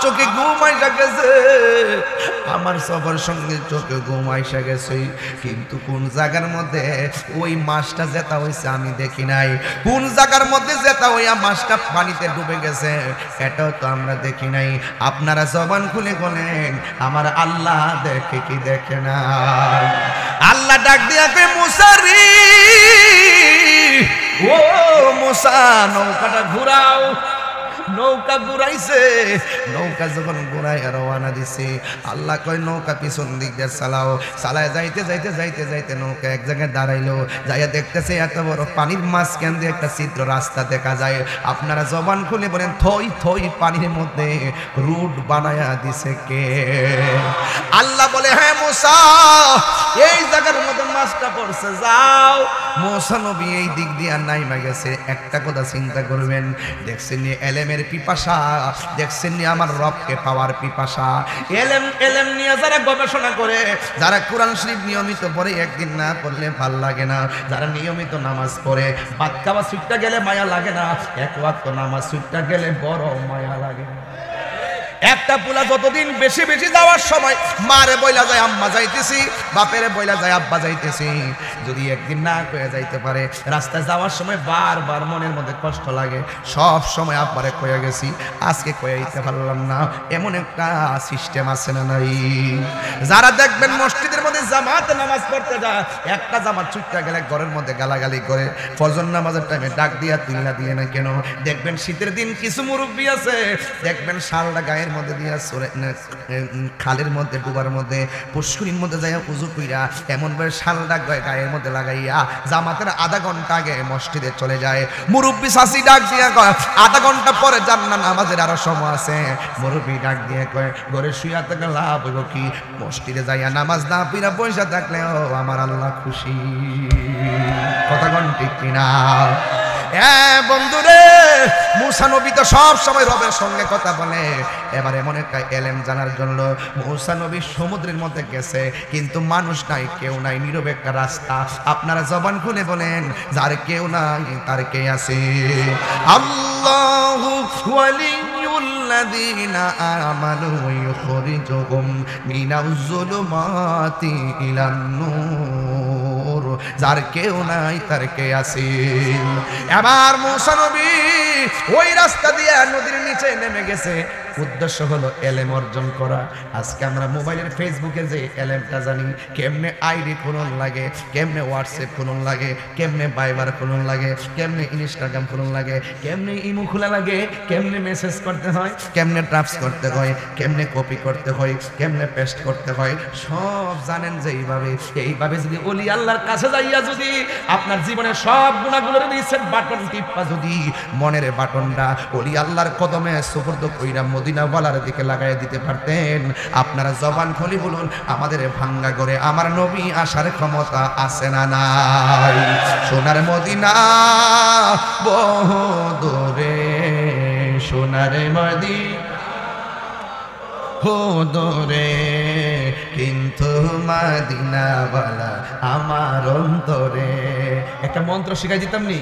চোখে ঘুম আইসা গেছে, আমার সবার সঙ্গে চোখে ঘুম আইসা গেছে, কিন্তু কোন জায়গার মধ্যে ওই মাছটা জেতা হইছে আমি দেখি নাই, কোন জায়গার মধ্যে জেতা হইয়া মাছটা পানিতে ডুবে গেছে এটাও তো আমরা দেখি নাই। আপনারা জবান খুলে বলেন আমার আল্লাহ দেখে কি দেখে না? আল্লাহ ডাক দিয়া কয় মুসা রে, ও মুসা নৌকাটা ঘুরাও। নৌকা ঘুরাইছে, নৌকা যখন ঘুরাইয়া রওনা দিছে, আল্লাহ কয় নৌকা পিছন দিক দিয়ে চালাও। চালায় যাইতে যাইতে যাইতে যাইতে নৌকা এক জায়গায় দাঁড়াইলো, যাইয়া দেখতেছে এত বড় পানির মাঝখান দিয়ে একটা ছিদ্র রাস্তা দেখা যায়। আপনারা জবান খুলে বলেন থই থই পানির মধ্যে রুট বানায়া দিছে কে? আল্লাহ বলে হ্যাঁ মুসা, এই জায়গার মধ্যে মাছটা পড়ছে, যাও। মুসা নবী এই দিক দিয়ে নাইমা গেছে। একটা কথা চিন্তা করবেন, দেখছেন এলেমের পিপাসা, দেখছেন আমার রবকে পাওয়ার পিপাসা। এলেম নিয়ে যারা গবেষণা করে, যারা কোরআন শরীফ নিয়মিত পড়ে, একদিন না পড়লে ভাল লাগে না। যারা নিয়মিত নামাজ পড়ে, ভাত খাওয়া ছুটটা গেলে মায়া লাগে না, এক ওয়াক্ত নামাজ ছুটটা গেলে বড় মায়া লাগে। একটা পোলা যতদিন বেশি বেশি যাওয়ার সময় মারে বইলা যায় আম্মা যাইতেছি, বাপেরে বইলা যায় আব্বা যাইতেছি, যদি একদিন না কয়ে যাইতে পারে, রাস্তায় যাওয়ার সময় বারবার মনের মধ্যে কষ্ট লাগে। সব সময় আব্বারে কয়ে গেছি, আজকে কয়ে দিতে পারলাম না, এমন একটা সিস্টেম আছে না নাই? যারা দেখবেন মসজিদের মধ্যে জামাতে নামাজ পড়তে যায়, একটা জামাত ছুটতে গেলে ঘরের মধ্যে গালাগালি করে, ফজর নামাজের টাইমে ডাক দিয়া তুল্লা দিয়ে না কেন? দেখবেন শীতের দিন কিছু মুরব্বী আছে, দেখবেন শালটা গায়ে মধ্যে দিয়া খালের মধ্যে ডুবার মধ্যে পুষ্করির মধ্যে যাইয়া উজু কইরা এমন ভাবে শালটা গায়ের মধ্যে লাগাইয়া জামাতের আধা ঘন্টা আগে মসজিদে চলে যায়। মুরব্বী শাসি ডাক দিয়া কয় আধা ঘন্টা পরে যান না, নামাজের আরো সময় আছে। মুরব্বী ডাক দিয়ে কয় ঘরে শুয়া থাকলে লাভ হইব কি? মসজিদে যাইয়া নামাজ না পড়া পয়সা থাকলে ও আমার আল্লাহ খুশি। কথা কোন ঠিক কিনা? বন্ধুরে, মুসা নবী তো সব সময় রবের সঙ্গে কথা বলে। এবার এমন একটা এলেম জানার জন্য মুসা নবী সমুদ্রের মধ্যে গেছে, কিন্তু মানুষ নাই, কেউ নাই, নীরব একটা রাস্তা। আপনারা জবান খুলে বলেন যার কেউ নাই তার কে আছে? আল্লাহু ওয়ালিয়ুল্লাযীনা আমানু ইউখরিজুহুম মিনাজ-যুলুমাতি ইলান-নূর। যার কেউ নাই তার কে আছে? এবার মুসা নবী ওই রাস্তা দিয়ে নদীর নিচে নেমে গেছে। উদ্দেশ্য হলো এলেম অর্জন করা। আজকে আমরা মোবাইলের ফেসবুকে যে এলেমটা জানি, কেমনে আইডি খুলন লাগে, কেমনে হোয়াটসঅ্যাপ খুলন লাগে, কেমনে ভাইবার খুলন লাগে, কেমনে ইনস্টাগ্রাম খুলন লাগে, কেমনে ইমো খোলা লাগে, কেমনে মেসেজ করতে হয়, কেমনে ড্রাফট করতে হয়, কেমনে কপি করতে হয়, কেমনে পেস্ট করতে হয়, সব জানেন যে এইভাবে যদি ওলি আল্লাহর কাছে যাইয়া যদি আপনার জীবনের সব গুণাগুলোর রিসেট বাটন টিপা যদি মনের বাটনটা ওলি আল্লাহর কদমে সুপর্দ কইরা মদিনাওয়ালার দিকে লাগাই দিতে পারতেন, আপনারা জবান খুলে বলুন আমাদের ভাঙ্গা করে আমার নবী আসার ক্ষমতা আছে না নাই? সোনার মদিনা বহু দূরে, সোনার মদিনা হো দূরে, কিন্তু মদিনাওয়ালা আমার অন্তরে। একটা মন্ত্র শিখাই দিতাম নি?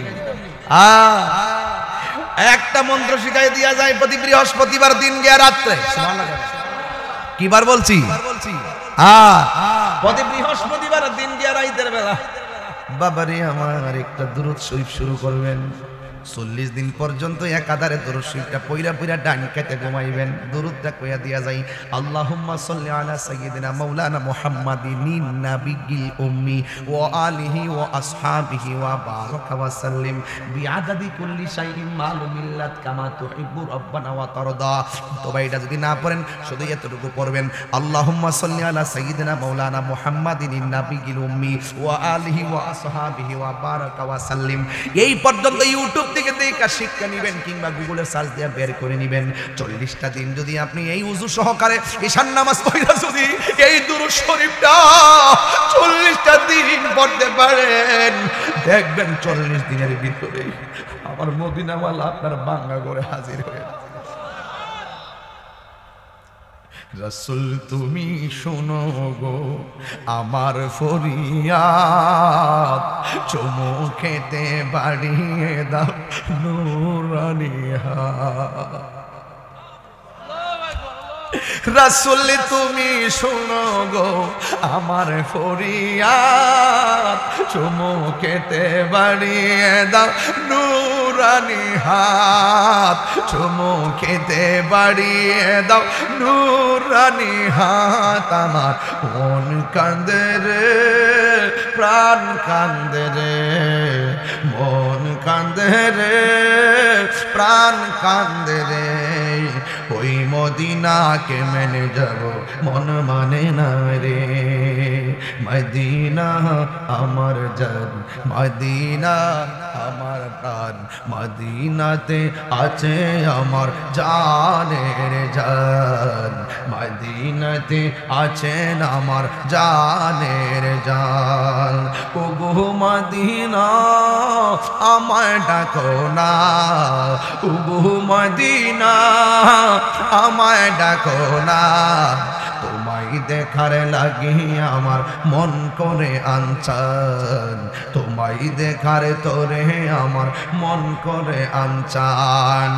একটা মন্ত্র শিখাই দিয়া যায় প্রতি বৃহস্পতিবার দিন গিয়া রাত্রে। কি বার বলছি? প্রতি বৃহস্পতিবার দিন গিয়া রাইতের বেলা বাবারে আমার একটা দুরূদ শরীফ শুরু করবেন। 40 দিন পর্যন্ত একাধারে দরুদ শরীফটা পইরা পইরা ডান কেটে ঘুমাইবেন। দরুদটা কইয়া দিয়া যাই, আল্লাহুম্মা সাল্লি আলা সাইয়্যিদিনা মাওলানা মুহাম্মাদিন নাবিয়্যিল উম্মি ওয়া আলিহি ওয়া আসহাবিহি ওয়া বারাকা ওয়া সাল্লিম বিআদাদি কুল্লি শাইইন মালুমিল্লাত কামা তুহিব্বু রাব্বানা ওয়া তারদা। তবে এটা যদি না পড়েন, শুধু এতটুকু পড়বেন, আল্লাহুম্মা সাল্লি আলা সাইয়্যিদিনা মাওলানা মুহাম্মাদিন নাবিয়্যিল উম্মি ওয়া আলিহি ওয়া আসহাবিহি ওয়া বারাকা ওয়া সাল্লিম। এই পর্যন্ত ইউটিউব থেকে দেখা শিক্ষা নিবেন কিংবা গুগলে সার্চ দিয়ে বের করে নিবেন। 40টা দিন যদি আপনি এই উযু সহকারে ঈশান নামাজ পড়া যদি এই দুরূদ শরীফটা 40টা দিন পড়তে পারেন, দেখবেন 40 দিনের ভিতরে আমার মদিনাওয়ালা আপনার বাংলা করে হাজির হয়ে। রাসূল তুমি শোনো গো আমার ফরিয়াদ, চুমু খেতে বাড়িয়ে দাও নূরানি হাত। রাসূল তুমি শোনো গো আমার ফরিয়াদ, চুমুকেতে বাড়িয়ে দাও নূরানি হাত, চুমুকেতে বাড়িয়ে দাও নূরানি হাত। আমার মন কান্দে রে প্রাণ কান্দে রে, মন কান্দে রে প্রাণ কান্দে রে, ওই মদিনাকে মেনে যাব মন মানে না রে। মদিনা আমার জান, মদিনা আমার প্রাণ, মদিনাতে আছে আমার জানের জান, মদিনাতে আছেন আমার জানের জান। ওগো মদিনা আমায় ডাকো না, ওগো মদিনা আমায় ডাকো না, তোমায় দেখার লাগি আমার মন করে আনচান, তোমায় দেখার তোরে আমার মন করে আনচান।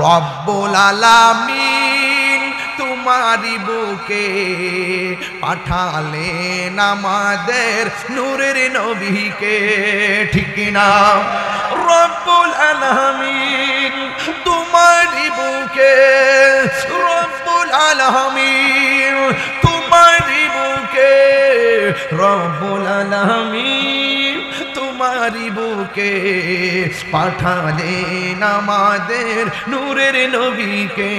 রব্বুল আলামিন তোমারি বুকে পাঠালেন আমাদের নূরের নবীকে, ঠিক না? রব্বুল আলামিন তোমারি বুকে, রব্বুল আলামিন তোমারি বুকে, রব্বুল আলামিন তোমারি বুকে পাঠালেন আমাদের নূরের নবীকে।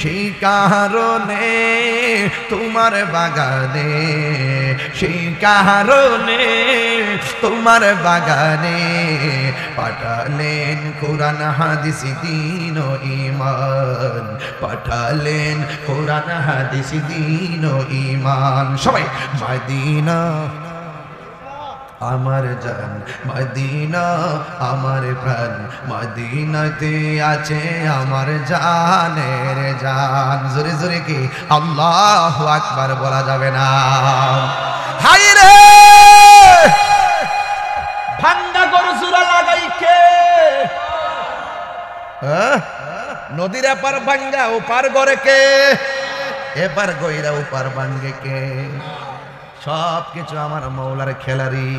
সেই কারণে তোমার বাগানে, সেই কারণে তোমার বাগানে পাঠালেন কোরআন হাদিস দ্বীন ও ঈমান, পাঠালেন কোরআন হাদিস দ্বীন ও ঈমান। সবাই মদিনা আমার জান, মদিনা আমার প্রাণ, মদিনাতে আছে আমার জানের জান। জোরে জোরে কি আল্লাহু আকবার বলা যাবে না? হাই রে ভাঙ্গা গরু জোড়া লাগাই কে? নদীর এপার ভাঙ্গা ওপার গড়ে কে? এপার গইরা ওপার ভাঙ্গে কে? সব কিছু আমার মৌলার খেলারি।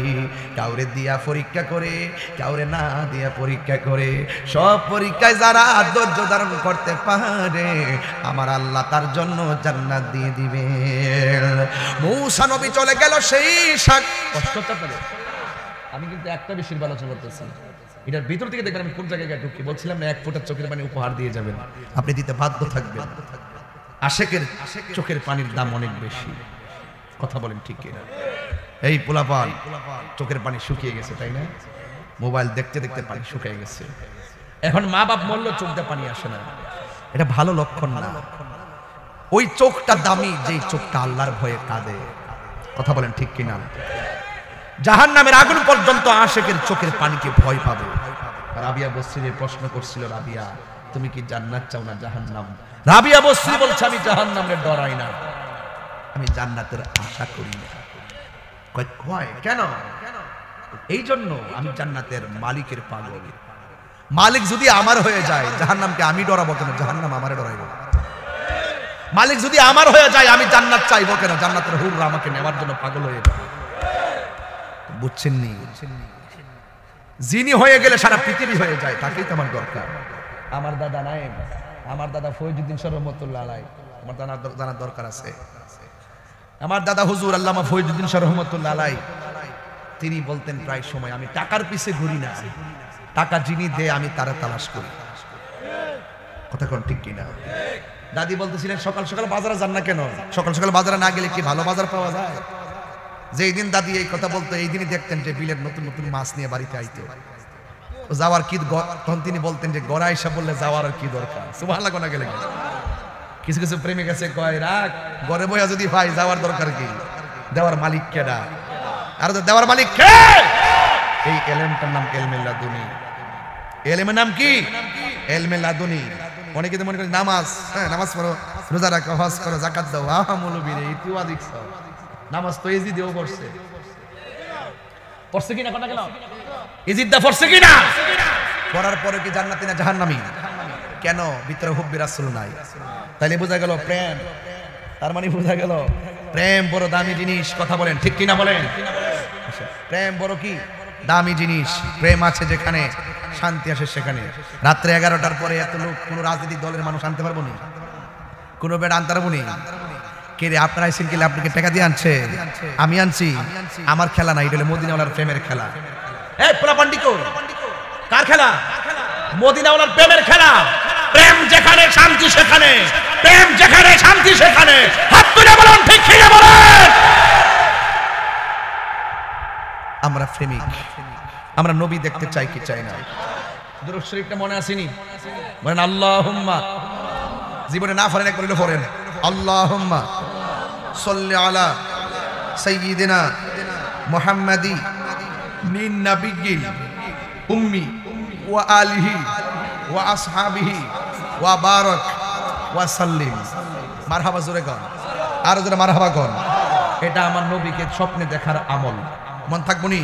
কাউরে দিয়া পরীক্ষা করে, কাউরে না দিয়া পরীক্ষা করে, সব পরীক্ষায় যারা ধৈর্য ধারণ করতে পারে আমার আল্লাহ তার জন্য জান্নাত দিয়ে দিবে। মূসা নবী চলে গেল সেই কষ্টটা করে। আমি কিন্তু একটা বিষয়ের আলোচনা করতেছি, এটার ভিতর থেকে দেখবেন আমি কোন জায়গায় ঢুকি। বলছিলাম না 1 ফোঁটা চোখের পানি উপহার দিয়ে যাবেন, আপনি দিতে বাধ্য থাকবেন। আশেকের চোখের পানির দাম অনেক বেশি, কথা বলেন ঠিক কিনা? এই পোলাপান চোখের পানি শুকিয়ে গেছে, তাই না? মোবাইল দেখতে দেখতে পানি শুকিয়ে গেছে। এখন মা বাপ মরলেও চোখ দিয়ে পানি আসে না, এটা ভালো লক্ষণ না। ওই চোখটা দামি যেই চোখটা আল্লাহর ভয়ে কাঁদে, কথা বলেন ঠিক কিনা? জাহান্নামের আগুন পর্যন্ত আশেকের চোখের পানিকে ভয় পাবে। রাবিয়া বসরি প্রশ্ন করছিল, রাবিয়া তুমি কি জান্নাত চাও না জাহান্নাম? রাবিয়া বসরি বলছে আমি জাহান্নামের ডরাই না, আমি জান্নাতের আশা করি না। কয় কেন? এই জন্য আমি জান্নাতের মালিকের পাগল। মালিক যদি আমার হয়ে যায় জাহান্নামকে আমি ডরাবো কেন? জাহান্নাম আমারে ডরাইব। মালিক যদি আমার হয়ে যায় আমি জান্নাত চাইবো কেন? জান্নাতের হুররা আমাকে নেওয়ার জন্য পাগল হয়ে যায়। বুঝছেন নি? যিনি হয়ে গেলে সারা পৃথিবী হয়ে যায়, তাকেই তো আমার দরকার। আমার দাদা নাই, আমার দাদা ফয়জুদ্দিন রহমতুল্লাহ আলাইহি, আমার জানার দরকার আছে। আমার দাদা হুজুর আল্লামা ফয়জুদ্দিন রহমতুল্লাহ আলাইহি তিনি বলতেন প্রায় সময় আমি টাকার পিছে ঘুরি না, টাকা যিনি দেয় আমি তারা তালাশ করি। কথা কোন ঠিক কিনা? দাদি বলতেছিলেন সকাল সকাল বাজারে যান না কেন? সকাল সকাল বাজারে না গেলে কি ভালো বাজার পাওয়া যায়? যেই দিন দাদি এই কথা বলতো এই দিনই দেখতেন যে বিলের নতুন নতুন মাছ নিয়ে বাড়িতে আইতো। যাওয়ার কি তখন তিনি বলতেন যে গড়া হিসাব বললে যাওয়ার আর কি দরকার? সুবহানাল্লাহ কোনা গেলে কিছু কিছু প্রেমিক আছে কয় রাখ ঘরে বইয়া যদি ভাই যাওয়ার দরকার কি? দেওয়ার মালিক কেডা? আর দেওয়ার মালিক কে? এই এলেমটার নাম এলমে লাদুনি। এলেমের নাম কি? এলমে লাদুনি। অনেকে তো মনে করে নামাজ, হ্যাঁ নামাজ পড়ো, রোজা রাখো, হজ করো, যাকাত দাও। আহা মৌলবী রে, তুই আদিক নামাজ তো ইজি দিয়েও পড়ছে। পড়ছে কিনা কথা গেল? ইজিদা পড়ছে কিনা? পড়ার পরে কি জান্নাতি না জাহান্নামী? কেন? ভিতরে হুব্বে রাসূল নাই। তাইলে বোঝা গেল প্রেম, তার মানে বোঝা গেল প্রেম বড় দামি জিনিস। কথা বলেন ঠিক কিনা বলেন? প্রেম বড় কি দামি জিনিস। প্রেম আছে যেখানে শান্তি আসে সেখানে। রাত্রে 11টার পরে এত লোক কোন রাজনৈতিক দলের মানুষ আনতে পারবো না, কোনো বেড আনতে পারবো না। কে রে আপনারা আইসেন গেলে আপনাকে টাকা দিয়ে আনছে? আমি আনছি। আমার খেলা না, এটা হলো মদিনাওয়ালার প্রেমের খেলা। এই পোলাপান্ডিকো কার খেলা? মদিনাওয়ালার প্রেমের খেলা। প্রেম যেখানে শান্তি সেখানে, প্রেম যেখানে শান্তি সেখানে। হাত তুলে বলুন ঠিক কিনা বলেন? আমরা প্রেমিক, আমরা নবী দেখতে চাই কি চাই না? দুরূদ শরীফটা মনে আসেনি? বলেন আল্লাহুম্মা, জীবনে না পারেন একবার পড়েন আল্লাহুম্মা সাল্লি আলা সাইয়্যিদিনা মুহাম্মাদি মিন নাবিয়্যিল উম্মি ওয়া আলিহি ওয়া আসহাবিহি ওয়া বারাক ওয়া সাল্লিম। মারহাবা জোরে গান, আর জোরে মারহাবা গান। এটা আমার নবীকে স্বপ্নে দেখার আমল। মন থাকবো নি?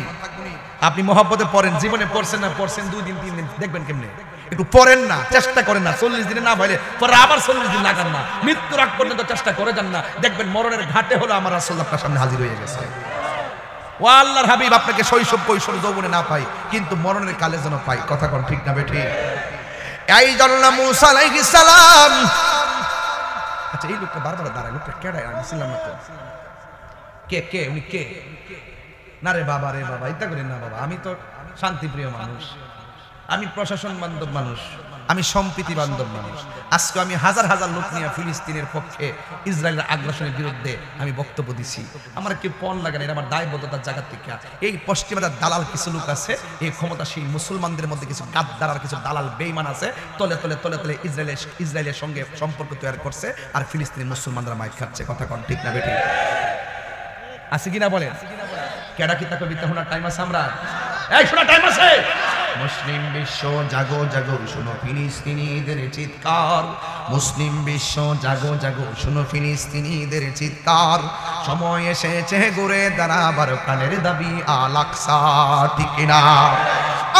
আপনি মহব্বতে পড়েন, জীবনে পড়ছেন না, পড়ছেন 2 দিন 3 দিন, দেখবেন কেমনে। একটু পড়েন না, চেষ্টা করেন না। 40 দিনে না পাইলে পরে আবার 40 দিন লাগান না, মৃত্যুর আগ পর্যন্ত চেষ্টা করে যান না। দেখবেন মরণের ঘাটে হলো আমার রাসূল আপনার সামনে হাজির হয়ে গেছে। ও আল্লাহর হাবিব আপনাকে শৈশব কৈশোর যৌবনে না পাই, কিন্তু মরণের কালে যেন পাই। কথা কোন ঠিক না বেঠি? এই জন্য মুসা আলাইহিস সালাম, আচ্ছা এই লোকটা বারবার দাঁড়ায়, লোকটা কেডা? আমি ছিলাম না তো। কে উনি কে? না রে বাবা, রে বাবা এটা করেন না বাবা। আমি তো শান্তিপ্রিয় মানুষ, আমি প্রশাসন বান্ধব মানুষ, আমি সম্প্রীতি বান্ধব মানুষ। আজকে আমি হাজার হাজার লোক নিয়ে ফিলিস্তিনের পক্ষে, ইসরায়েলের আগ্রাসনের বিরুদ্ধে আমি বক্তব্য দিছি। আমার কেউ পণ লাগে না, এটা আমার দায়বদ্ধতার জায়গা থেকে। এই পশ্চিমাদের দালাল কিছু লোক আছে, এই ক্ষমতাশীল মুসলমানদের মধ্যে কিছু গাদ্দার আর কিছু দালাল বেঈমান আছে, তলে তলে তলে তলে ইসরায়েলের সঙ্গে সম্পর্ক তৈরি করছে, আর ফিলিস্তিনি মুসলমানরা মাইর খাচ্ছে। কথা কোন ঠিক না বেঠিক? আছে কিনা বলেন? কেডা কি তাকে বিতে শোনার টাইম আছে? আমরা এই শোনার টাইম আছে? মুসলিম বিশ্ব জাগো জাগো, শুনো ফিলিস্তিনিদের চিৎকার। মুসলিম বিশ্ব জাগো জাগো, শুনো ফিলিস্তিনিদের চিৎকার। সময় এসেছে ঘুরে দাঁড়াবার প্রাণের দাবি আল আকসা। ঠিক কিনা?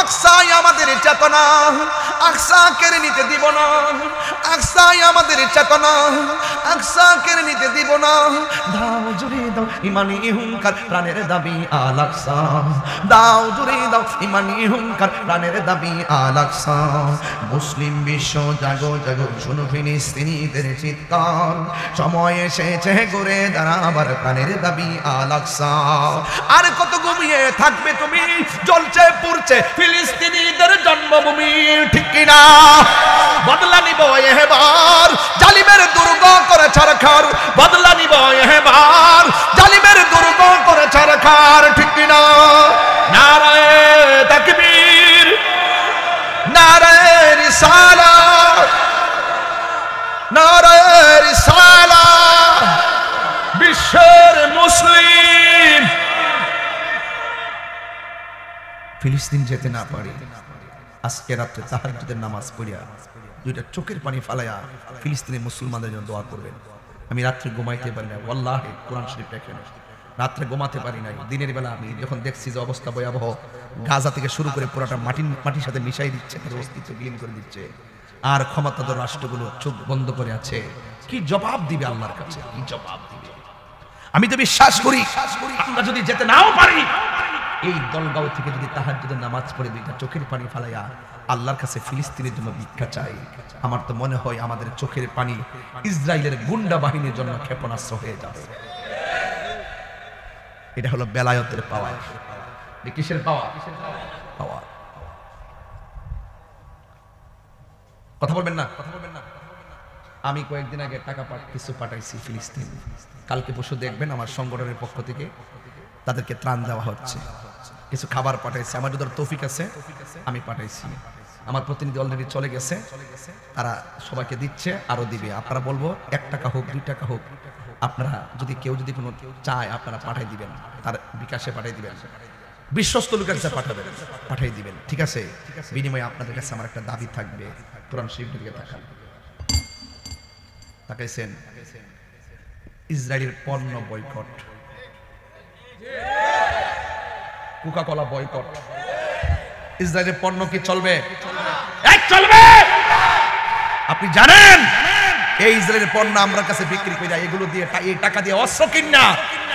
আকসাই আমাদের চেতনা, আকসা কেড়ে নিতে দিব না। আকসাই আমাদের চেতনা, আকসা কেড়ে নিতে দিব না। দাও জুড়ে দাও ইমানি হুঙ্কার, প্রাণের দাবি আল আকসা। দাও জুড়ে দাও ইমানি হুঙ্কার, প্রাণের দাবি আল আকসা। মুসলিম বিশ্ব জাগো জাগো, শুনো ফিলিস্তিনিদের চিৎকার। সময় এসেছে ঘুরে দাঁড়াবার প্রাণের দাবি আল আকসা। আর কত ঘুমিয়ে থাকবে তুমি? জ্বলছে পুড়ছে ফিলিস্তিনিদের জন্মভূমি। ঠিক কিনা? বদলা নিব এবার, জালিমের দুর্গ করে ছারখার। বদলা নিব এবার, জালিমের দুর্গ করে ছারখার। ঠিক কিনা? নারায়ে তাকবীর, নারায়ে রিসালাত, নারায়ে রিসালাত। বিশ্বের মুসলিম ফিলিস্তিন যেতে না পারে, আজকে রাত্রে তাহাজ্জুদের নামাজ পড়িয়া 2টা চোখের পানি ফালাইয়া ফিলিস্তিনের মুসলমানদের জন্য দোয়া করবেন। আমি রাত্রে ঘুমাইতে পারি না, ওয়াল্লাহি কোরআন শরীফ দেখেন, রাত্রে ঘুমাতে পারি নাই। দিনের বেলা আমি যখন দেখছি যে অবস্থা ভয়াবহ, গাজা থেকে শুরু করে পুরোটা মাটির সাথে মিশাই দিচ্ছে, তাদের অস্তিত্ব বিলীন করে দিচ্ছে, আর ক্ষমতাধর রাষ্ট্রগুলো চোখ বন্ধ করে আছে। কি জবাব দিবে আল্লাহর কাছে? কি জবাব দিবে? আমি তো বিশ্বাস করি আমরা যদি যেতে নাও পারি, এই দলগাঁও থেকে যদি তাহাজ্জুদের নামাজ পড়ে 2টা চোখের পানি ফালাইয়া আল্লাহর কাছে ফিলিস্তিনের জন্য ভিক্ষা চাই, আমার তো মনে হয় আমাদের চোখের পানি ইসরায়েলের গুন্ডা বাহিনীর জন্য ক্ষেপণাস্ত্র হয়ে যাবে। এটা হলো বেলায়েতের পাওয়ার। কিসের পাওয়ার? পাওয়ার। কথা বলবেন না? আমি কয়েকদিন আগে টাকা কিছু পাঠাইছি ফিলিস্তিন। কালকে পরশু দেখবেন আমার সংগঠনের পক্ষ থেকে তাদেরকে ত্রাণ দেওয়া হচ্ছে। কিছু খাবার পাঠাইছি, আমার যদি তৌফিক আছে আমি পাঠাইছি। আমার প্রতিনিধি অলরেডি চলে গেছে, তারা সবাইকে দিচ্ছে, আরো দিবে। আপনারা বলবো 1 টাকা হোক 2 টাকা হোক, আপনারা যদি কেউ কোনো চায় আপনারা পাঠাই দিবেন, তার বিকাশে পাঠাই দিবেন, বিশ্বস্ত লোকের কাছে পাঠাবেন, পাঠাই দিবেন। ঠিক আছে? বিনিময়ে আপনাদের কাছে আমার একটা দাবি থাকবে। কোরআন শরীফের দিকে তাকান, তাকাইছেন? ইসরায়েলের পণ্য বয়কট, কোকা-কোলা বয়কট। ইসরায়েলের পণ্য কি চলবে? চলবে। আপনি জানেন এই ইসরায়েলের পণ্য আমরা কাছে বিক্রি কইরা এগুলো দিয়ে এই টাকা দিয়ে অস্ত্র কিনা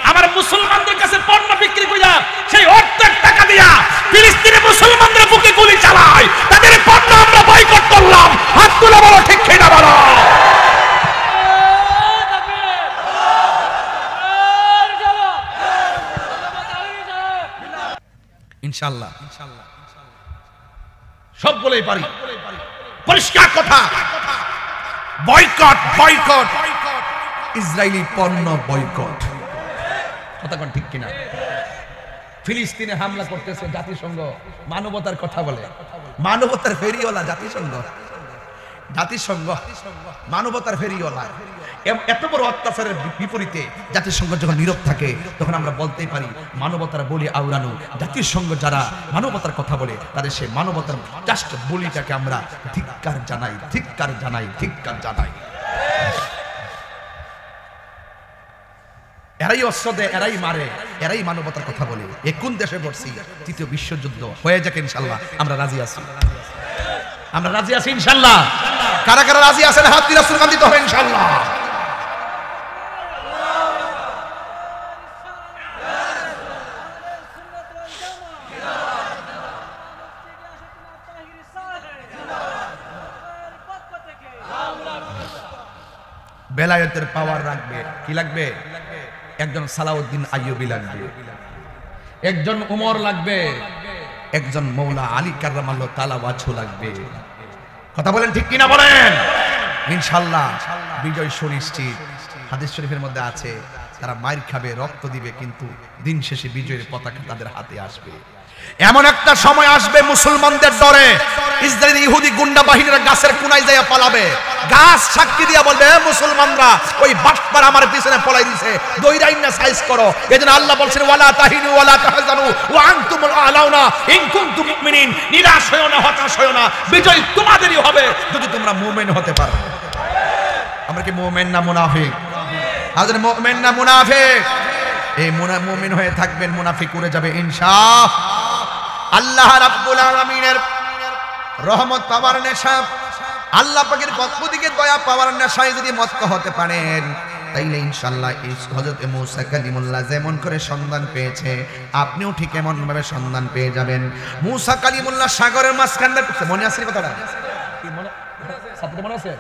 আমার মুসলমানদের কাছে পণ্য বিক্রি কইরা সেই অর্ধেক টাকা দিয়া ফিলিস্তিনের মুসলমানদের বুকে গুলি চালায়, তাদের পণ্য আমরা বয়কট করলাম। হাত তুলে বলো ঠিক কিনা বলো। ইনশাআল্লাহ সবগুলোই পারি। পরিষ্কার কথা, বয়কট বয়কট, ইসরায়েলি পণ্য বয়কট। কথা কোন ঠিক কিনা? ফিলিস্তিনে হামলা করতেছে জাতিসংঘ, মানবতার কথা বলে, মানবতার ফেরিওয়ালা জাতিসংঘ, জাতিসংঘ মানবতার ফেরিওয়ালা। এত বড় অত্যাচারের বিপরীতে জাতিসংঘ যখন নীরব থাকে তখন আমরা বলতেই পারি মানবতার বলি আওড়ানো। জাতিসংঘ যারা মানবতার কথা বলে তাদের সেই মানবতার জাস্ট বলিটাকে আমরা ধিক্কার জানাই, ধিক্কার জানাই, ধিক্কার জানাই। এরাই অস্ত্র দেয়, এরাই মারে, এরাই মানবতার কথা বলে। এ কোন দেশে পড়ছি? তৃতীয় বিশ্বযুদ্ধ হয়ে যাক ইনশাল্লাহ, আমরা রাজি আছি, আমরা রাজি আছি ইনশাল্লাহ। কারা কারা রাজি আছেন হাত দিয়ে রাসূল কান্দিত হবে ইনশাল্লাহ। বেলায়েতের পাওয়ার রাখবে, কি লাগবে? একজন সালাউদ্দিন আইয়ুবী লাগবে, একজন উমর লাগবে, একজন মৌলা আলী কাররামাল্লাহু তাআলা ওয়াজহু লাগবে। কথা বলেন ঠিক কিনা বলেন? ইনশাআল্লাহ বিজয় সুনিশ্চিত। হাদিস শরীফের মধ্যে আছে তারা মাইর খাবে, রক্ত দিবে, কিন্তু দিন শেষে বিজয়ের পতাকা তাদের হাতে আসবে। এমন একটা সময় আসবে মুসলমানদের ডরে ইসরায়েলি ইহুদি গুন্ডা বাহিনীরা গাছের কোনায় যায় পালাবে। গাছ সাক্ষী দিয়া বলবে মুসলমানরা ওই বাটপার আমার পিছনে পলাই দিয়েছে, দইরাইনা সাইজ করো। এজন্য আল্লাহ বলছেন ওয়ালা তাহিনু ওয়ালা তাহজানু ওয়া আনতুমুল আলাউনা ইন কুনতুম মুমিনিন। নিরাশ হয়ো না, হতাশ হয়ো না, বিজয় তোমাদেরই হবে যদি তোমরা মুমিন হতে পারো। আমরা কি মুমিন না মুনাফিক? হাজর মুমিন না মুনাফিক? এই মুমিন হয়ে থাকবেন, মুনাফিক করে যাবে ইনশাআল্লাহ। আল্লাহ রাব্বুল আলামিনের রহমত পাওয়ার নেশা, আল্লাহ পাকের পক্ষ থেকে দয়া পাওয়ার নেশায় যদি মত্ত হতে পারেন তাইলে ইনশাআল্লাহ এই হযরত মূসা কালিমুল্লাহ যেমন করে সন্ধান পেয়েছে আপনিও ঠিক এমন ভাবে সন্ধান পেয়ে যাবেন। মূসা কালিমুল্লাহ সাগরের মাঝখানে, মনে আছে কথাটা? কি মনে আছে?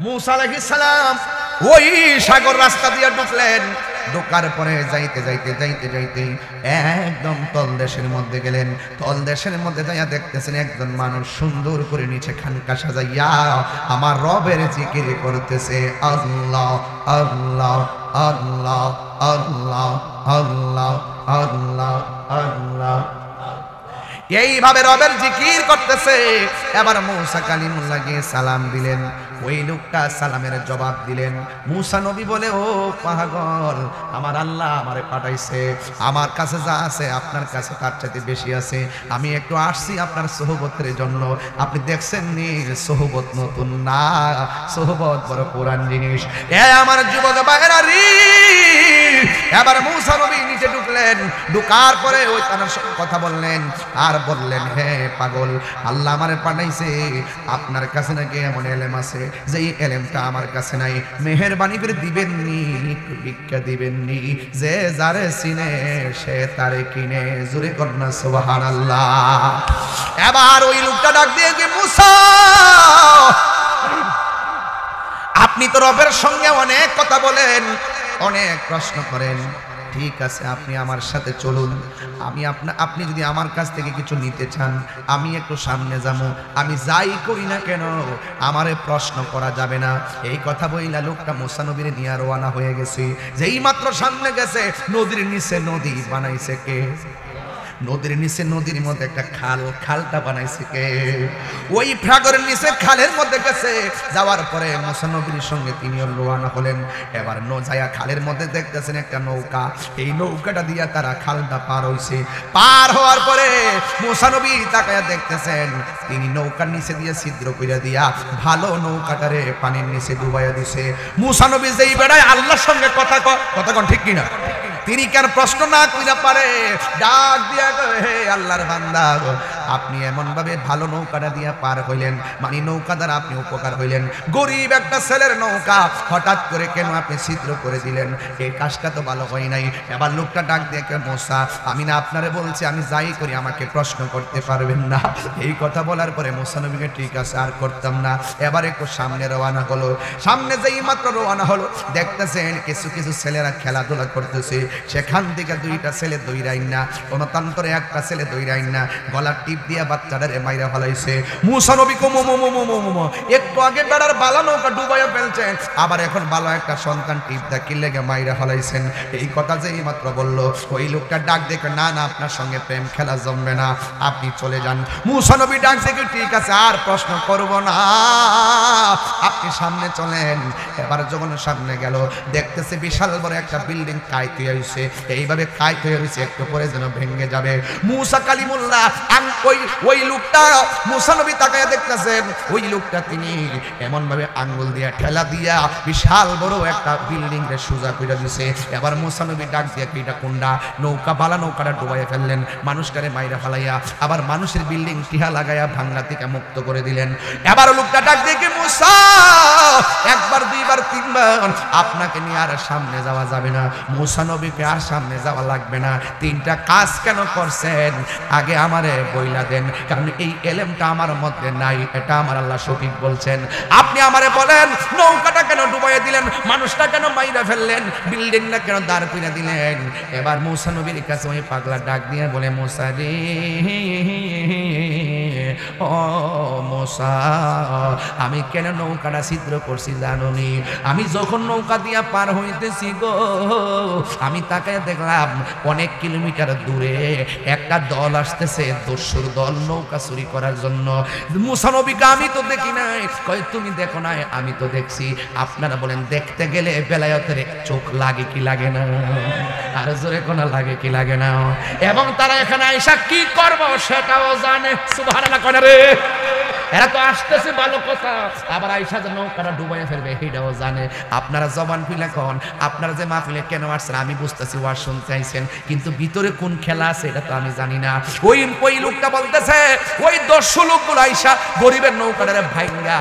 মূসা আলাইহিস সালাম ওই সাগর রাস্তা দিয়ে ঢুকলেন, ঢোকার পরে যাইতে যাইতে যাইতে যাইতে একদম তলদেশের মধ্যে গেলেন। তলদেশের মধ্যে যাইয়া দেখতেছেন একজন মানুষ সুন্দর করে নিচে খানকা সাজাইয়া আমার রবের জিকির করতেছে, আল্লাহ আল্লাহ আল্লাহ আল্লাহ আল্লাহ আল্লাহ আল্লাহ, এইভাবে রবের জিকির করতেছে। এবার মূসা কালিমুল্লাহ গিয়ে সালাম দিলেন, ওই লোকটা সালামের জবাব দিলেন। মূসা নবী বলে, ও পাগল, আমার আল্লাহ আমারে পাঠাইছে, আমার কাছে যা আছে আপনার কাছে তার চাইতে বেশি আছে। আমি একটু আসছি আপনার সোহবতের জন্য। আপনি দেখছেন নি সোহবত নতুন না, সোহবত বড় পুরান জিনিস। এ আমার যুবক ভাইরা রে, এবার মূসা নবী নিচে ঢুকলেন, ঢুকার পরে ওই তার কথা বললেন আর বললেন, হে পাগল, আল্লাহ আমারে পাঠাইছে, আপনার কাছে নাকি এমন এলেম আছে যেই এলেমটা আমার কাছে নাই। মেহেরবানি করে দিবেননি, একটু ভিক্ষা দিবেননি, যে যারে চিনে সে তারে কিনে। জোরে কন্যা সুবহানাল্লাহ। এবার ওই লোকটা ডাক দিয়ে যে, মূসা, আপনি তো রবের সঙ্গে অনেক কথা বলেন, অনেক প্রশ্ন করেন, ঠিক আছে আপনি আমার সাথে চলুন। আপনি যদি আমার কাছ থেকে কিছু নিতে চান আমি একটু সামনে যাবো, আমি যাই করি না কেন আমারে প্রশ্ন করা যাবে না। এই কথা বইলা লোকটা মূসা নবীর নিয়ে রওনা হয়ে গেছে। যেই মাত্র সামনে গেছে, নদীর নিচে নদী বানাইছে কে? নদীর নিচে নদীর মধ্যে একটা খাল, খালটা বানাইছে কে? ওই সাগরের নিচে খালের মধ্যে গেছে। যাওয়ার পরে মূসা নবীর সঙ্গে তিনিও রওনা হলেন। এবার যায়া খালের মধ্যে দেখতেছেন একটা নৌকা, এই নৌকাটা দিয়া তারা খালটা পার হইছে। পার হওয়ার পরে মূসা নবী তাকায়া দেখতেছেন তিনি নৌকার নিচে দিয়ে ছিদ্র কইরা দিয়া ভালো নৌকাটারে পানির নিচে ডুবাইয়া দিছে। মূসা নবী যেই বেড়ায় আল্লাহর সঙ্গে কথা কন ঠিক কিনা, তিনি কেন প্রশ্ন না কইরা পারে ডাক দিয়া কয়, হে আল্লাহর বান্দা, আপনি এমন ভাবে ভালো নৌকাটা দিয়া পার হইলেন, মানে নৌকা দ্বারা আপনি উপকার হইলেন। গরিব একটা ছেলের নৌকা হঠাৎ করে কেন আপনি ছিদ্র করে দিলেন? এই কাজটা তো ভালো হয় নাই। এবার লোকটা ডাক দিয়ে কে, মুসা আমি না আপনারে বলছি আমি যাই করি আমাকে প্রশ্ন করতে পারবেন না। এই কথা বলার পরে মুসা নবীকে ঠিক আছে আর করতাম না, এবার একটু সামনে রওনা হলো। সামনে যেই মাত্র রওনা হলো দেখতেছেন কিছু কিছু ছেলেরা খেলাধুলা করতেছে। সেখান থেকে দুইটা ছেলে দৌড়াইন না, কোন তান্তরে একটা ছেলে দৌড়াইন না, গলার টিপ দিয়া বাচ্চাটারে মাইরা ফেলাইছে। মুসা নবী একটু আগে বেড়ার বালা নৌকা ডুবাইয়া ফেলছেন, আবার এখন ভালো একটা সন্তান টিপ দা কি লেগে মাইরা ফেলাইছেন। এই কথা যেই মাত্র বললো ওই লোকটা ডাক দেখে, না না আপনার সঙ্গে প্রেম খেলা জমবে না, আপনি চলে যান। মুসা নবী ডাক দেখে, ঠিক আছে আর প্রশ্ন করব না, আপনি সামনে চলেন। এবার যখন সামনে গেল দেখতেছে বিশাল বড় একটা বিল্ডিং কাইত হয়ে হইছে, এইভাবে কাইত হয়ে হইছে একটু পরে যেন ভেঙে যাবে। মুসা কালিমুল্লাহ ওই লোকটা মুসা নবী তাকায়া দেখতেছেন, ওই লোকটা তিনি এমন ভাবে আঙ্গুল দিয়া ঠেলা দিয়া বিশাল বড় একটা বিল্ডিং রে সোজা কইরা দিছে। এবার মুসা নবী ডাক দিয়া কিটা কুন্ডা নৌকা বালা নৌকাটা ডুবাইয়া ফেললেন, মানুষটারে মাইরা ফেলাইয়া আবার মানুষের বিল্ডিং টিহা লাগাইয়া ভাঙ্গা থেকে মুক্ত করে দিলেন। এবার লোকটা ডাক দিয়ে মুসা একবার দুইবার তিনবার আপনাকে নিয়ে আর সামনে যাওয়া যাবে না, মুসা নবীকে আর সামনে যাওয়া লাগবে না। তিনটা কাজ কেন করছেন আগে আমারে বইলা দেন, কারণ এই এলেমটা আমার মধ্যে নাই, এটা আমার আল্লাহ সঠিক বলছেন। আপনি আমারে বলেন নৌকাটা কেন ডুবাইয়া দিলেন, মানুষটা কেন মাইরা ফেললেন, বিল্ডিংটা কেন দাঁড় কইরা দিলেন? এবার মুসা নবীর কাছে ওই পাগলা ডাক দিয়ে বলে, মুসা রে ও মুসা, আমি কেন নৌকাটা ছিদ্র করছি জানোনি? আমি যখন নৌকা দিয়া পার হইতেছি গো, আমি তাকায় দেখলাম অনেক কিলোমিটার দূরে একটা দল আসতেছে, দস্যুর দল নৌকা চুরি করার জন্য। মুসা নবীকে আমি তো দেখি নাই। কই তুমি দেখো নাই? আমি তো দেখছি। আপনারা বলেন দেখতে গেলে বেলায়েতের চোখ লাগে কি লাগে না? আর জোরে কোন লাগে কি লাগে না? এবং তারা এখানে আইসা কি করবো সেটাও জানে। সুবহানাল্লাহ কোন রে, এরা তো আসতেছে ভালো কথা, আবার আইসা যে নৌকাটা ডুবাইয়া ফেলবে এটাও জানে। আপনারা জবান খুলে কন, আপনারা যে মাহফিলে কেন আসছেন আমি বুঝতেছি ওয়াজ শুনতে আইছেন, কিন্তু ভিতরে কোন খেলা আছে এটা তো আমি জানি না। ওই লোকটা বলতেছে ওই 10 লোকগুলো আইসা গরিবের নৌকাটারে ভাইঙ্গা